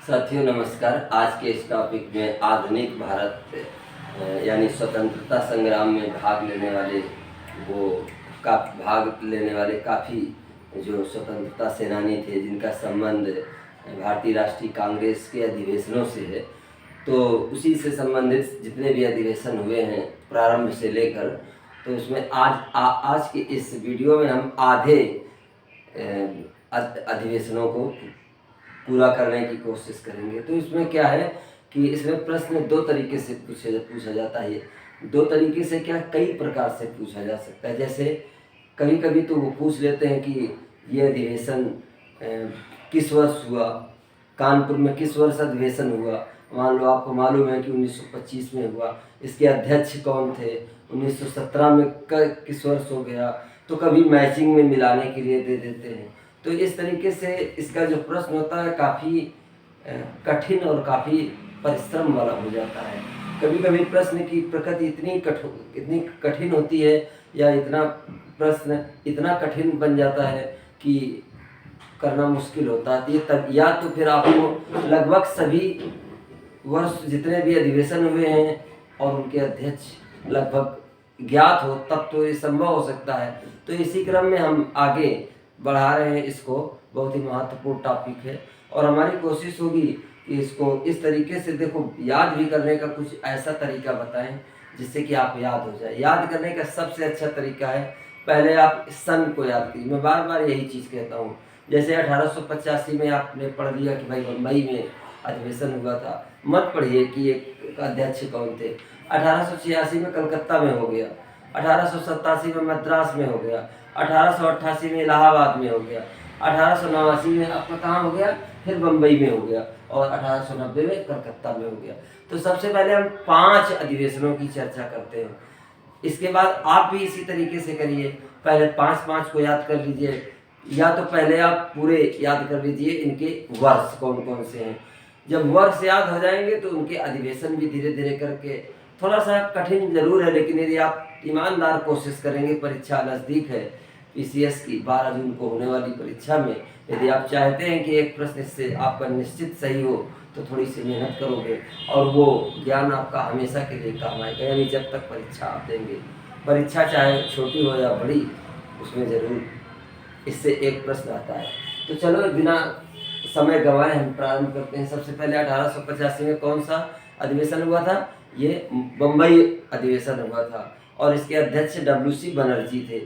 साथियों नमस्कार। आज के इस टॉपिक में आधुनिक भारत यानी स्वतंत्रता संग्राम में भाग लेने वाले काफ़ी जो स्वतंत्रता सेनानी थे, जिनका संबंध भारतीय राष्ट्रीय कांग्रेस के अधिवेशनों से है, तो उसी से संबंधित जितने भी अधिवेशन हुए हैं प्रारंभ से लेकर, तो उसमें आज के इस वीडियो में हम आधे अधिवेशनों को पूरा करने की कोशिश करेंगे। तो इसमें क्या है कि इसमें प्रश्न दो तरीके से पूछा जाता है। दो तरीके से क्या, कई प्रकार से पूछा जा सकता है। जैसे कभी कभी तो वो पूछ लेते हैं कि ये अधिवेशन किस वर्ष हुआ, कानपुर में किस वर्ष अधिवेशन हुआ। मान लो आपको मालूम है कि 1925 में हुआ, इसके अध्यक्ष कौन थे, 1917 में किस वर्ष हो गया। तो कभी मैचिंग में मिलाने के लिए दे देते हैं। तो इस तरीके से इसका जो प्रश्न होता है काफ़ी कठिन और काफ़ी परिश्रम वाला हो जाता है। कभी कभी प्रश्न की प्रकृति इतनी कठिन होती है, या प्रश्न इतना कठिन बन जाता है कि करना मुश्किल होता है। तब या तो फिर आपको लगभग सभी वर्ष जितने भी अधिवेशन हुए हैं और उनके अध्यक्ष लगभग ज्ञात हो, तब तो ये संभव हो सकता है। तो इसी क्रम में हम आगे बढ़ा रहे हैं। इसको बहुत ही महत्वपूर्ण टॉपिक है और हमारी कोशिश होगी कि इसको इस तरीके से देखो, याद भी करने का कुछ ऐसा तरीका बताएं जिससे कि आप याद हो जाए। याद करने का सबसे अच्छा तरीका है, पहले आप सन को याद कीजिए। मैं बार बार यही चीज़ कहता हूँ। जैसे 1885 में आपने पढ़ लिया कि भाई बम्बई में अधिवेशन हुआ था, मत पढ़िए कि एक अध्यक्ष कौन थे। 1886 में कलकत्ता में हो गया, 1887 में मद्रास में हो गया, 1888 में इलाहाबाद में हो गया, 1889 में आपका कहाँ हो गया, फिर बम्बई में हो गया, और 1890 में कलकत्ता में हो गया। तो सबसे पहले हम 5 अधिवेशनों की चर्चा करते हैं। इसके बाद आप भी इसी तरीके से करिए, पहले 5 को याद कर लीजिए, या तो पहले आप पूरे याद कर लीजिए इनके वर्ष कौन कौन से हैं। जब वर्ष याद हो जाएंगे तो उनके अधिवेशन भी धीरे धीरे करके, थोड़ा सा कठिन जरूर है, लेकिन यदि आप ईमानदार कोशिश करेंगे, परीक्षा नज़दीक है पीसीएस की 12 जून को होने वाली परीक्षा में, यदि आप चाहते हैं कि एक प्रश्न इससे आपका निश्चित सही हो, तो थोड़ी सी मेहनत करोगे और वो ज्ञान आपका हमेशा के लिए काम आएगा। यानी जब तक परीक्षा आप देंगे, परीक्षा चाहे छोटी हो या बड़ी, उसमें ज़रूर इससे एक प्रश्न आता है। तो चलो बिना समय गंवाए हम प्रारंभ करते हैं। सबसे पहले 1885 में कौन सा अधिवेशन हुआ था? ये बम्बई अधिवेशन हुआ था और इसके अध्यक्ष WC बनर्जी थे,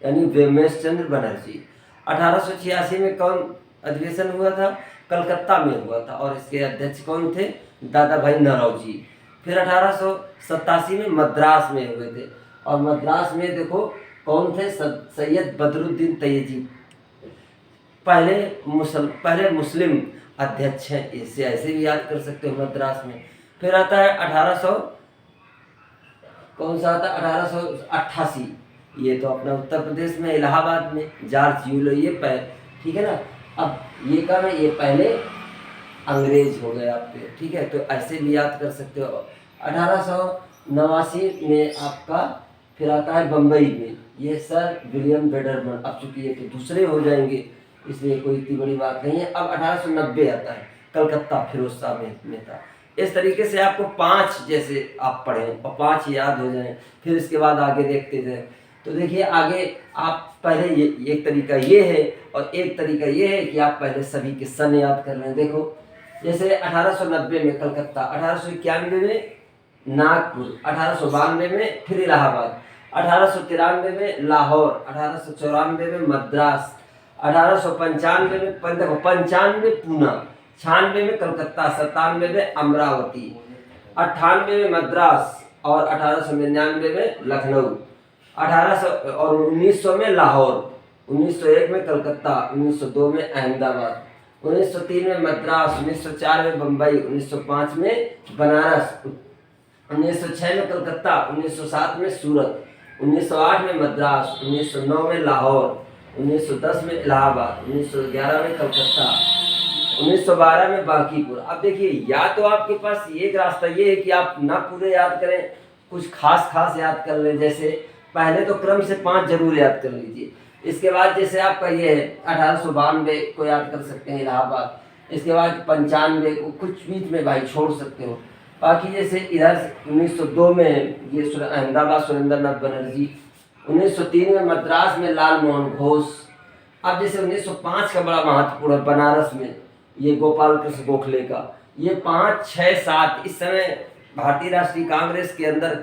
यानी वेमेश चंद्र बनर्जी। 1886 में कौन अधिवेशन हुआ था? कलकत्ता में हुआ था और इसके अध्यक्ष कौन थे? दादा भाई नौरोजी। फिर 1887 में मद्रास में हुए थे, और मद्रास में देखो कौन थे? सैयद बदरुद्दीन तैयबी, पहले मुस्लिम अध्यक्ष हैं। इसे ऐसे भी याद कर सकते हो मद्रास में। फिर आता है 1888, ये तो अपना उत्तर प्रदेश में इलाहाबाद में जॉर्ज यूलो, ये ठीक है ना। अब ये कब है? ये पहले अंग्रेज हो गए आपके, ठीक है। तो ऐसे भी याद कर सकते हो। 1889 में आपका फिर आता है बम्बई में, ये सर विलियम बेडरमन। अब चूंकि ये तो दूसरे हो जाएंगे, इसलिए कोई इतनी बड़ी बात नहीं है। अब 1890 आता है, कलकत्ता फिरोज शाह मेहता। इस तरीके से आपको 5 जैसे आप पढ़ें और 5 याद हो जाएं, फिर इसके बाद आगे देखते जाएं। तो देखिए आगे आप पहले एक तरीका ये है, और एक तरीका ये है कि आप पहले सभी के सन याद कर लें। देखो जैसे 1890 में कलकत्ता, 1891 में नागपुर, 1892 में फिर इलाहाबाद, 1893 में लाहौर, 1894 में मद्रास, 1895 में 95 पूना, 96 में कलकत्ता, 97 में अमरावती, 98 में मद्रास और 1899 में लखनऊ, 1900 में लाहौर, 1901 में कलकत्ता, 1902 में अहमदाबाद, 1903 में मद्रास, 1904 में बम्बई, 1905 में बनारस, 1906 में कलकत्ता, 1907 में सूरत, 1908 में मद्रास, 1909 में लाहौर, 1910 में इलाहाबाद, 1911 में कलकत्ता, 1912 में बांकीपुर। अब देखिए, या तो आपके पास एक रास्ता ये है कि आप ना पूरे याद करें, कुछ खास याद कर लें। जैसे पहले तो क्रम से 5 जरूर याद कर लीजिए। इसके बाद जैसे आपका ये है 1892 को याद कर सकते हैं इलाहाबाद, इसके बाद 95 को कुछ बीच में भाई छोड़ सकते हो। बाकी जैसे इधर 1902 में ये अहमदाबाद सुरेंद्रनाथ बनर्जी, 1903 में मद्रास में लाल मोहन घोष। अब जैसे 1905 का बड़ा महत्वपूर्ण बनारस में ये गोपाल कृष्ण गोखले का, ये 5, 6, 7 इस समय भारतीय राष्ट्रीय कांग्रेस के अंदर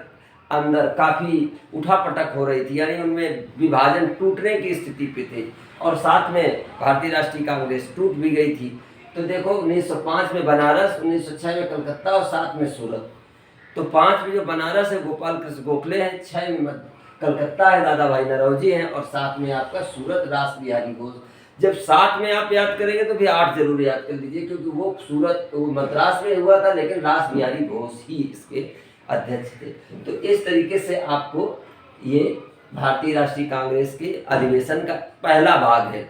काफ़ी उठापटक हो रही थी, यानी उनमें विभाजन टूटने की स्थिति पे थे और साथ में भारतीय राष्ट्रीय कांग्रेस टूट भी गई थी। तो देखो 1905 में बनारस, 1906 में कलकत्ता और 7 में सूरत। तो 5 में जो बनारस है गोपाल कृष्ण गोखले हैं, 6 में कलकत्ता है दादा भाई नौरोजी हैं और 7 में आपका सूरत रास बिहारी घोष। जब 7 में आप याद करेंगे तो फिर 8 जरूर याद कर लीजिए, क्योंकि वो मद्रास में हुआ था लेकिन रास बिहारी घोष ही इसके अध्यक्ष थे। तो इस तरीके से आपको ये भारतीय राष्ट्रीय कांग्रेस के अधिवेशन का पहला भाग है।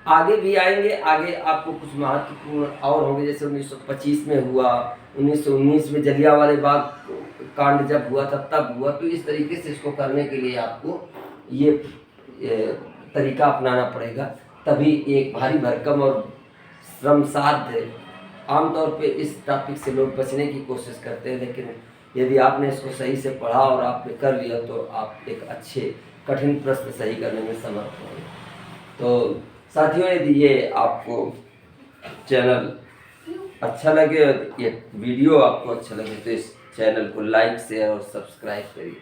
आगे भी आएंगे, आगे आपको कुछ महत्वपूर्ण और होंगे, जैसे 1925 में हुआ, 1919 में जलियांवाला बाग कांड जब हुआ तब हुआ। तो इस तरीके से इसको करने के लिए आपको ये तरीका अपनाना पड़ेगा, तभी एक भारी भरकम और श्रम साध्य। आमतौर पे इस टॉपिक से लोग बचने की कोशिश करते हैं, लेकिन यदि आपने इसको सही से पढ़ा और आपने कर लिया तो आप एक अच्छे कठिन प्रश्न सही करने में समर्थ होंगे। तो साथियों, यदि ये आपको चैनल अच्छा लगे, ये वीडियो आपको अच्छा लगे तो इस चैनल को लाइक, शेयर और सब्सक्राइब करिए।